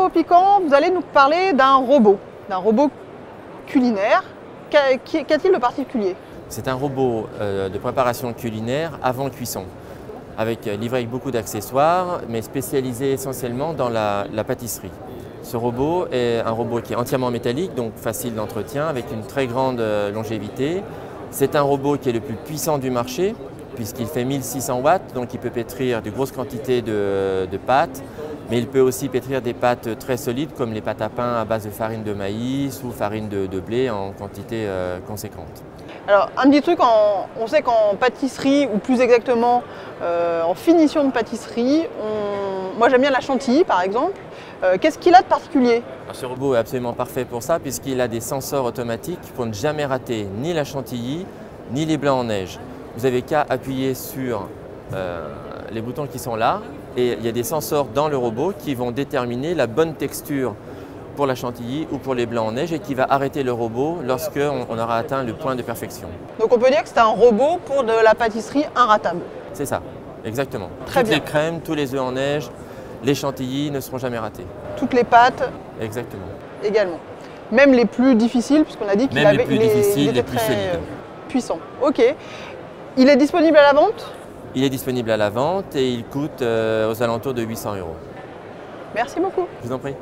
Robot Piquant, vous allez nous parler d'un robot culinaire. Qu'a-t-il de particulier? C'est un robot de préparation culinaire avant cuisson, livré avec beaucoup d'accessoires, mais spécialisé essentiellement dans la pâtisserie. Ce robot est un robot qui est entièrement métallique, donc facile d'entretien, avec une très grande longévité. C'est un robot qui est le plus puissant du marché, puisqu'il fait 1600 watts, donc il peut pétrir de grosses quantités de pâtes, mais il peut aussi pétrir des pâtes très solides, comme les pâtes à pain à base de farine de maïs ou farine de blé en quantité conséquente. Alors, un petit truc, on sait qu'en pâtisserie, ou plus exactement en finition de pâtisserie, moi j'aime bien la chantilly par exemple. Qu'est-ce qu'il a de particulier? Alors, ce robot est absolument parfait pour ça, puisqu'il a des sensors automatiques pour ne jamais rater ni la chantilly, ni les blancs en neige. Vous n'avez qu'à appuyer sur les boutons qui sont là, et il y a des sensors dans le robot qui vont déterminer la bonne texture pour la chantilly ou pour les blancs en neige et qui va arrêter le robot lorsqu'on aura atteint le point de perfection. Donc on peut dire que c'est un robot pour de la pâtisserie inratable. C'est ça, exactement. Très Toutes bien. les crèmes, tous les œufs en neige, les chantilly ne seront jamais ratés. Toutes les pâtes Exactement. également. Même les plus difficiles, puisqu'on a dit qu'il avait les était plus très solides. puissant. Ok. Il est disponible à la vente? Il est disponible à la vente et il coûte aux alentours de 800 €. Merci beaucoup. Je vous en prie.